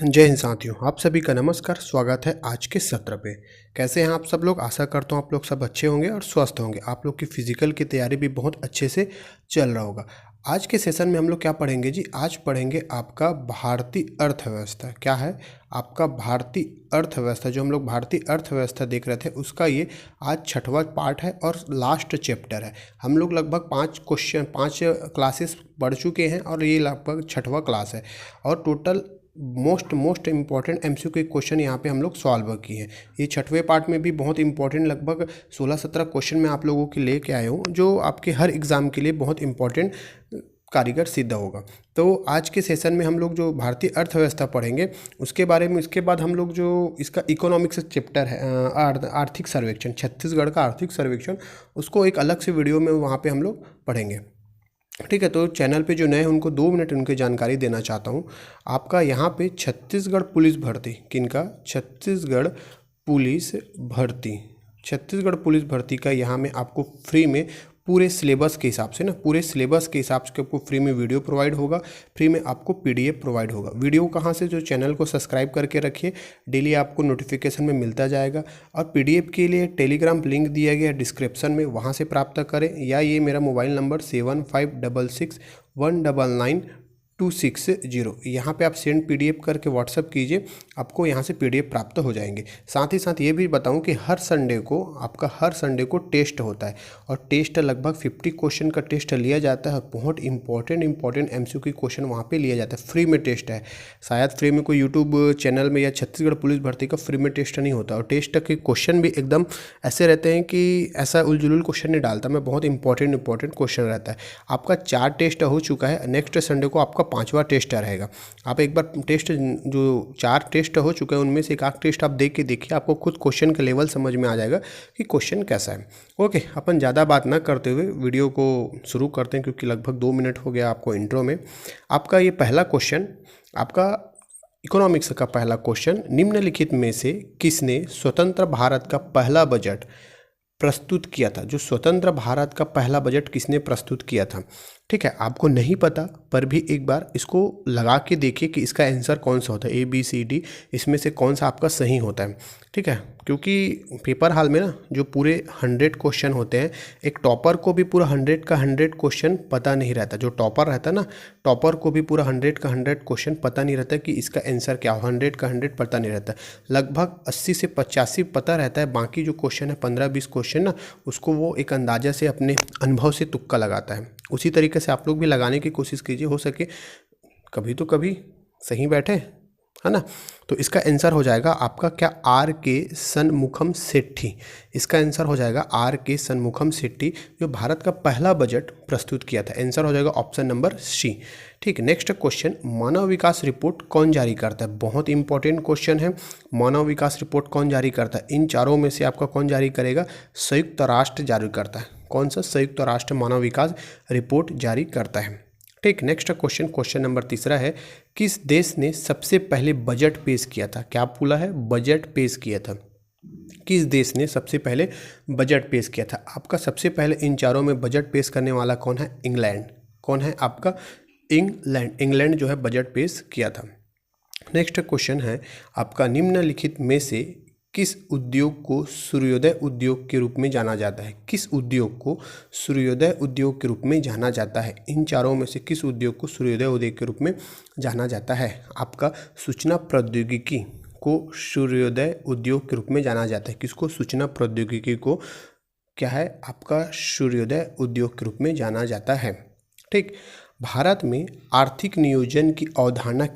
जय हिंद साथियों, आप सभी का नमस्कार। स्वागत है आज के सत्र पे। कैसे हैं आप सब लोग? आशा करता हूँ आप लोग सब अच्छे होंगे और स्वस्थ होंगे। आप लोग की फिजिकल की तैयारी भी बहुत अच्छे से चल रहा होगा। आज के सेशन में हम लोग क्या पढ़ेंगे जी? आज पढ़ेंगे आपका भारतीय अर्थव्यवस्था। क्या है? आपका भारतीय अर्थव्यवस्था। जो हम लोग भारतीय अर्थव्यवस्था देख रहे थे उसका ये आज छठवां पार्ट है और लास्ट चैप्टर है। हम लोग लगभग 5 क्लासेस पढ़ चुके हैं और ये लगभग छठवां क्लास है और टोटल मोस्ट इम्पॉर्टेंट एमसीक्यू के क्वेश्चन यहाँ पे हम लोग सॉल्व किए हैं। ये छठवें पार्ट में भी बहुत इंपॉर्टेंट लगभग 16-17 क्वेश्चन मैं आप लोगों के लेके आया हूँ जो आपके हर एग्ज़ाम के लिए बहुत इंपॉर्टेंट कारीगर सिद्ध होगा। तो आज के सेशन में हम लोग जो भारतीय अर्थव्यवस्था पढ़ेंगे उसके बारे में, इसके बाद हम लोग जो इसका इकोनॉमिक्स चैप्टर है, आर्थिक सर्वेक्षण, छत्तीसगढ़ का आर्थिक सर्वेक्षण, उसको एक अलग से वीडियो में वहाँ पे हम लोग पढ़ेंगे। ठीक है, तो चैनल पे जो नए हैं उनको 2 मिनट उनकी जानकारी देना चाहता हूँ। आपका यहाँ पे छत्तीसगढ़ पुलिस भर्ती, किनका? छत्तीसगढ़ पुलिस भर्ती का यहाँ में आपको फ्री में पूरे सिलेबस के हिसाब से पूरे सिलेबस के हिसाब से आपको फ्री में वीडियो प्रोवाइड होगा, फ्री में आपको पीडीएफ प्रोवाइड होगा। वीडियो कहाँ से? जो चैनल को सब्सक्राइब करके रखिए, डेली आपको नोटिफिकेशन में मिलता जाएगा। और पीडीएफ के लिए टेलीग्राम लिंक दिया गया है डिस्क्रिप्शन में, वहाँ से प्राप्त करें, या ये मेरा मोबाइल नंबर 7566199926 यहाँ पे आप सेंड पीडीएफ करके व्हाट्सअप कीजिए, आपको यहाँ से पीडीएफ प्राप्त हो जाएंगे। साथ ही साथ ये भी बताऊं कि हर संडे को टेस्ट होता है और टेस्ट लगभग 50 क्वेश्चन का टेस्ट लिया जाता है। बहुत इंपॉर्टेंट एमसीक्यू क्वेश्चन वहाँ पे लिया जाता है। फ्री में टेस्ट है। शायद फ्री में कोई यूट्यूब चैनल में या छत्तीसगढ़ पुलिस भर्ती का फ्री में टेस्ट नहीं होता। और टेस्ट के क्वेश्चन भी एकदम ऐसे रहते हैं कि ऐसा उलझुल क्वेश्चन नहीं डालता मैं, बहुत इंपॉर्टेंट क्वेश्चन रहता है। आपका 4 टेस्ट हो चुका है, नेक्स्ट संडे को आपका 5वां टेस्ट रहेगा। आप एक बार टेस्ट, जो 4 टेस्ट हो चुके हैं उनमें से एक आध टेस्ट आप देख के देखिए, आपको खुद क्वेश्चन का लेवल समझ में आ जाएगा कि क्वेश्चन कैसा है। ओके, अपन ज़्यादा बात ना करते हुए वीडियो को शुरू करते हैं, क्योंकि लगभग 2 मिनट हो गया आपको इंट्रो में। आपका ये पहला क्वेश्चन, आपका इकोनॉमिक्स का पहला क्वेश्चन, निम्नलिखित में से किसने स्वतंत्र भारत का पहला बजट प्रस्तुत किया था? जो स्वतंत्र भारत का पहला बजट किसने प्रस्तुत किया था? ठीक है, आपको नहीं पता पर भी एक बार इसको लगा के देखिए कि इसका आंसर कौन सा होता है। ABCD इसमें से कौन सा आपका सही होता है? ठीक है, क्योंकि पेपर हाल में जो पूरे 100 क्वेश्चन होते हैं, एक टॉपर को भी पूरा 100 का 100 क्वेश्चन पता नहीं रहता। जो टॉपर रहता है ना, टॉपर को भी पूरा 100 का 100 क्वेश्चन पता नहीं रहता कि इसका आंसर क्या हो। 100 का 100 पता नहीं रहता, लगभग 80 से 85 पता रहता है। बाकी जो क्वेश्चन है 15-20 क्वेश्चन उसको वो एक अंदाजा से अपने अनुभव से तुक्का लगाता है। उसी तरीके से आप लोग भी लगाने की कोशिश कीजिए, हो सके कभी तो कभी सही बैठे, है ना। तो इसका आंसर हो जाएगा आपका क्या? R.K. शनमुखम सेट्टी। इसका आंसर हो जाएगा R.K. शनमुखम सेट्टी, जो भारत का पहला बजट प्रस्तुत किया था। आंसर हो जाएगा ऑप्शन नंबर C। ठीक, नेक्स्ट क्वेश्चन, मानव विकास रिपोर्ट कौन जारी करता है? बहुत इंपॉर्टेंट क्वेश्चन है। मानव विकास रिपोर्ट कौन जारी करता है? इन चारों में से आपका कौन जारी करेगा? संयुक्त राष्ट्र जारी करता है। कौन सा? संयुक्त राष्ट्र मानव विकास रिपोर्ट जारी करता है। ठीक, नेक्स्ट क्वेश्चन नंबर तीसरा है, किस देश ने सबसे पहले बजट पेश किया था? क्या बोला है? बजट पेश किया था। किस देश ने सबसे पहले बजट पेश किया था? आपका सबसे पहले इन चारों में बजट पेश करने वाला कौन है? इंग्लैंड। कौन है आपका? इंग्लैंड जो है बजट पेश किया था। नेक्स्ट क्वेश्चन है आपका, निम्नलिखित में से किस उद्योग को सूर्योदय उद्योग के रूप में जाना जाता है? किस उद्योग को सूर्योदय उद्योग के रूप में जाना जाता है? इन चारों में से किस उद्योग को सूर्योदय उद्योग के रूप में जाना जाता है? आपका सूचना प्रौद्योगिकी को सूर्योदय उद्योग के रूप में जाना जाता है। किसको? सूचना प्रौद्योगिकी को क्या है आपका? सूर्योदय उद्योग के रूप में जाना जाता है। ठीक, भारत में आर्थिक नियोजन की अवधारणा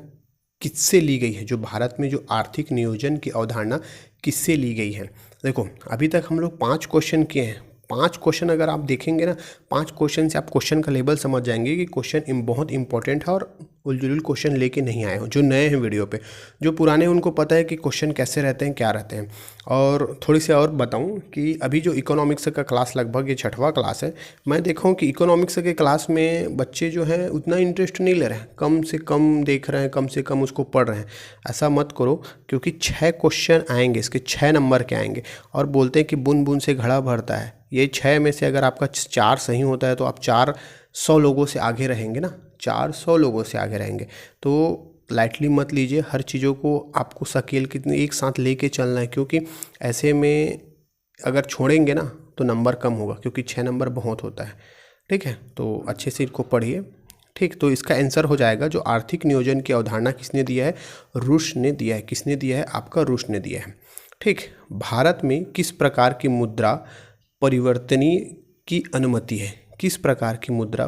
किससे ली गई है? जो भारत में जो आर्थिक नियोजन की अवधारणा किससे ली गई है? देखो, अभी तक हम लोग 5 क्वेश्चन किए हैं। 5 क्वेश्चन अगर आप देखेंगे ना, 5 क्वेश्चन से आप क्वेश्चन का लेवल समझ जाएंगे कि क्वेश्चन बहुत इंपॉर्टेंट है और उलझुल क्वेश्चन लेके नहीं आए हो। जो नए हैं वीडियो पे, जो पुराने उनको पता है कि क्वेश्चन कैसे रहते हैं, क्या रहते हैं। और थोड़ी सी और बताऊं कि अभी जो इकोनॉमिक्स का क्लास, लगभग ये 6वां क्लास है, मैं देखा हूं कि इकोनॉमिक्स के क्लास में बच्चे जो हैं उतना इंटरेस्ट नहीं ले रहे हैं, कम से कम देख रहे हैं, कम से कम उसको पढ़ रहे हैं। ऐसा मत करो, क्योंकि 6 क्वेश्चन आएंगे, इसके 6 नंबर के आएंगे, और बोलते हैं कि बूंद बूंद से घड़ा भरता है। ये 6 में से अगर आपका 4 सही होता है तो आप 400 लोगों से आगे रहेंगे ना, 400 लोगों से आगे रहेंगे। तो लाइटली मत लीजिए, हर चीज़ों को आपको स्केल कितने एक साथ लेके चलना है, क्योंकि ऐसे में अगर छोड़ेंगे ना तो नंबर कम होगा, क्योंकि 6 नंबर बहुत होता है। ठीक है, तो अच्छे से इनको पढ़िए। ठीक, तो इसका आंसर हो जाएगा जो आर्थिक नियोजन की अवधारणा किसने दिया है, रूस ने दिया है। किसने दिया है, आपका रूस ने दिया है। ठीक, भारत में किस प्रकार की मुद्रा परिवर्तनीय की अनुमति है, किस प्रकार की मुद्रा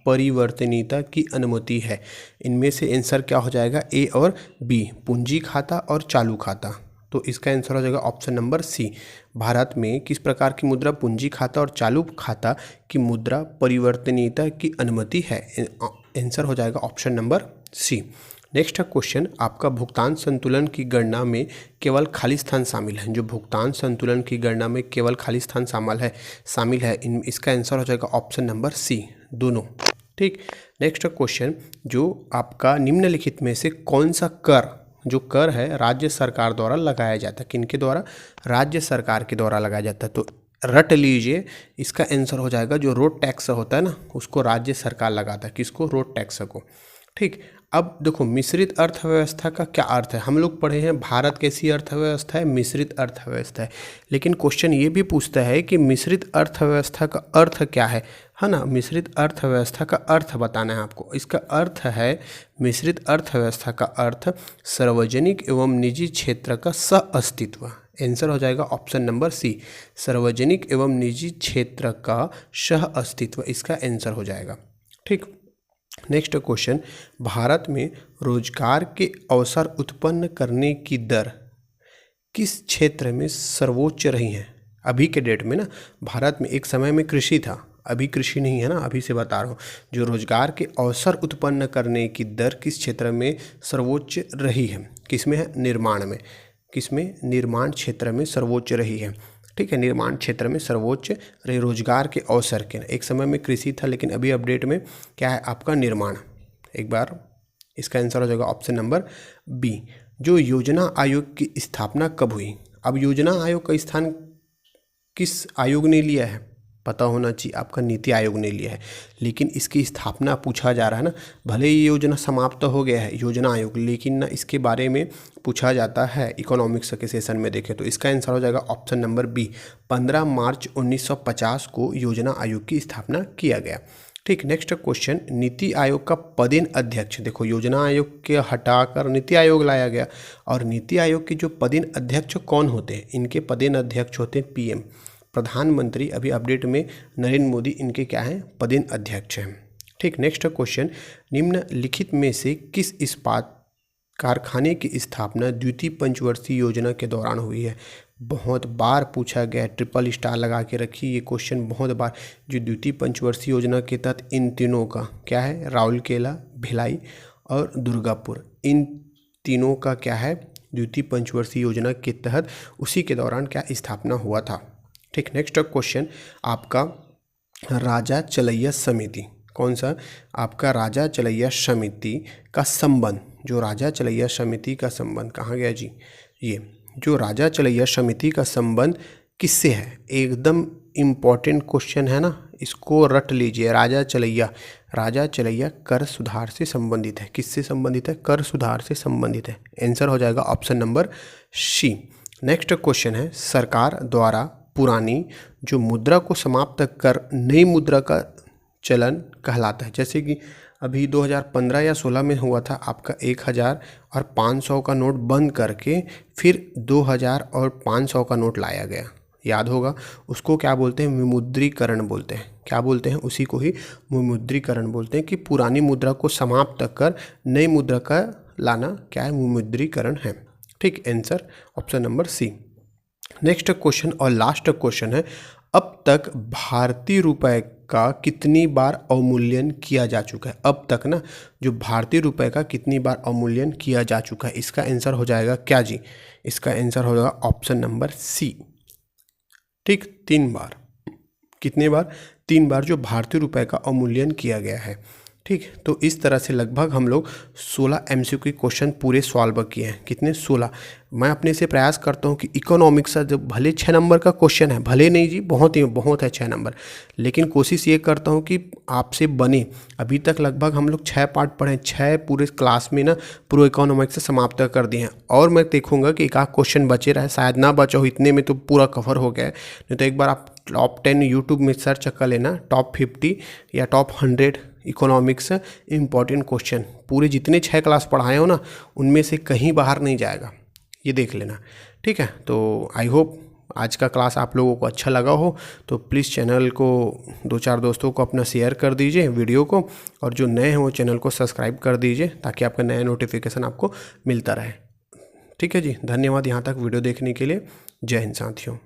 परिवर्तनीयता की अनुमति है। इनमें से आंसर क्या हो जाएगा, ए और बी, पूंजी खाता और चालू खाता। तो इसका आंसर हो जाएगा ऑप्शन नंबर सी। भारत में किस प्रकार की मुद्रा, पूंजी खाता और चालू खाता की मुद्रा परिवर्तनीयता की अनुमति है। आंसर हो जाएगा option number C. Next question आपका, भुगतान संतुलन की गणना में केवल खाली स्थान शामिल है। जो भुगतान संतुलन की गणना में केवल खाली स्थान शामिल है इसका आंसर हो जाएगा ऑप्शन नंबर सी, दोनों। ठीक, नेक्स्ट क्वेश्चन, जो आपका निम्नलिखित में से कौन सा कर, जो कर है राज्य सरकार द्वारा लगाया जाता है। किनके द्वारा, राज्य सरकार के द्वारा लगाया जाता है। तो रट लीजिए, इसका आंसर हो जाएगा जो रोड टैक्स होता है ना, उसको राज्य सरकार लगाता है। किसको, रोड टैक्स को। ठीक, अब देखो मिश्रित अर्थव्यवस्था का क्या अर्थ है। हम लोग पढ़े हैं भारत कैसी अर्थव्यवस्था है, मिश्रित अर्थव्यवस्था है। लेकिन क्वेश्चन ये भी पूछता है कि मिश्रित अर्थव्यवस्था का अर्थ क्या है ना। मिश्रित अर्थव्यवस्था का अर्थ बताना है आपको। इसका अर्थ है, मिश्रित अर्थव्यवस्था का अर्थ सार्वजनिक एवं निजी क्षेत्र का सह अस्तित्व। आंसर हो जाएगा ऑप्शन नंबर सी, सार्वजनिक एवं निजी क्षेत्र का सह अस्तित्व, इसका आंसर हो जाएगा। ठीक, नेक्स्ट क्वेश्चन, भारत में रोजगार के अवसर उत्पन्न करने की दर किस क्षेत्र में सर्वोच्च रही है। अभी के डेट में ना, भारत में एक समय में कृषि था, अभी कृषि नहीं है ना, अभी से बता रहा हूँ। जो रोजगार के अवसर उत्पन्न करने की दर किस क्षेत्र में सर्वोच्च रही है, किसमें है, निर्माण में। किसमें, निर्माण क्षेत्र में सर्वोच्च रही है। ठीक है, निर्माण क्षेत्र में सर्वोच्च रोजगार के अवसर के, एक समय में कृषि था लेकिन अभी अपडेट में क्या है आपका, निर्माण। एक बार इसका आंसर हो जाएगा ऑप्शन नंबर बी। जो योजना आयोग की स्थापना कब हुई। अब योजना आयोग का स्थान किस आयोग ने लिया है, पता होना चाहिए आपका, नीति आयोग ने लिया है। लेकिन इसकी स्थापना पूछा जा रहा है ना, भले ही योजना समाप्त हो गया है योजना आयोग, लेकिन ना इसके बारे में पूछा जाता है इकोनॉमिक्स के सेशन में देखें तो। इसका आंसर हो जाएगा ऑप्शन नंबर बी, 15 मार्च 1950 को योजना आयोग की स्थापना किया गया। ठीक, नेक्स्ट क्वेश्चन, नीति आयोग का पदेन अध्यक्ष, देखो योजना आयोग के हटाकर नीति आयोग लाया गया, और नीति आयोग के जो पदेन अध्यक्ष कौन होते हैं, इनके पदेन अध्यक्ष होते हैं पीएम, प्रधानमंत्री। अभी अपडेट में नरेंद्र मोदी इनके क्या हैं, पदेन अध्यक्ष हैं। ठीक, नेक्स्ट क्वेश्चन, निम्नलिखित में से किस इस्पात कारखाने की स्थापना द्वितीय पंचवर्षीय योजना के दौरान हुई है। बहुत बार पूछा गया, ट्रिपल स्टार लगा के रखिए ये क्वेश्चन बहुत बार। जो द्वितीय पंचवर्षीय योजना के तहत इन तीनों का क्या है, राउरकेला, भिलाई और दुर्गापुर, इन तीनों का क्या है, द्वितीय पंचवर्षीय योजना के तहत उसी के दौरान क्या स्थापना हुआ था। ठीक, नेक्स्ट क्वेश्चन आपका, राजा चलैया समिति, कौन सा, आपका राजा चलैया समिति का संबंध, जो राजा चलैया समिति का संबंध कहाँ गया जी, ये जो राजा चलैया समिति का संबंध किससे है। एकदम इम्पॉर्टेंट क्वेश्चन है ना, इसको रट लीजिए। राजा चलैया कर सुधार से संबंधित है। किससे संबंधित है, कर सुधार से संबंधित है। आंसर हो जाएगा option number C. Next question है, सरकार द्वारा पुरानी जो मुद्रा को समाप्त कर नई मुद्रा का चलन कहलाता है। जैसे कि अभी 2015 या 16 में हुआ था आपका 1000 और 500 का नोट बंद करके फिर 2000 और 500 का नोट लाया गया, याद होगा। उसको क्या बोलते हैं, विमुद्रीकरण बोलते हैं। क्या बोलते हैं, उसी को ही विमुद्रीकरण बोलते हैं, कि पुरानी मुद्रा को समाप्त कर नई मुद्रा का लाना क्या है, विमुद्रीकरण है। ठीक, answer option number C. Next question और लास्ट क्वेश्चन है, अब तक भारतीय रुपए का कितनी बार अवमूल्यन किया जा चुका है। अब तक ना जो भारतीय रुपए का कितनी बार अवमूल्यन किया जा चुका है, इसका आंसर हो जाएगा क्या जी, इसका आंसर हो जाएगा ऑप्शन नंबर सी। ठीक, 3 बार। कितने बार, 3 बार जो भारतीय रुपए का अवमूल्यन किया गया है। ठीक, तो इस तरह से लगभग हम लोग 16 MCQ के क्वेश्चन पूरे सॉल्व किए हैं। कितने? 16। मैं अपने से प्रयास करता हूँ कि इकोनॉमिक्स का जब भले 6 नंबर का क्वेश्चन है, भले नहीं जी, बहुत है 6 नंबर, लेकिन कोशिश ये करता हूँ कि आपसे बने। अभी तक लगभग हम लोग 6 पार्ट पढ़े, 6 पूरे क्लास में ना पूरे इकोनॉमिक्स से समाप्त कर दिए हैं। और मैं देखूंगा कि एक आध क्वेश्चन बचे रहे, शायद ना बचा हो, इतने में तो पूरा कवर हो गया है। नहीं तो एक बार आप टॉप 10 यूट्यूब में सर्च कर लेना, टॉप 50 या टॉप 100 इकोनॉमिक्स इम्पॉर्टेंट क्वेश्चन, पूरे जितने 6 क्लास पढ़ाए हो ना, उनमें से कहीं बाहर नहीं जाएगा, ये देख लेना। ठीक है, तो आई होप आज का क्लास आप लोगों को अच्छा लगा हो, तो प्लीज़ चैनल को 2-4 दोस्तों को अपना शेयर कर दीजिए वीडियो को, और जो नए हैं वो चैनल को सब्सक्राइब कर दीजिए ताकि आपका नया नोटिफिकेशन आपको मिलता रहे। ठीक है जी, धन्यवाद यहाँ तक वीडियो देखने के लिए। जय हिंद साथियों।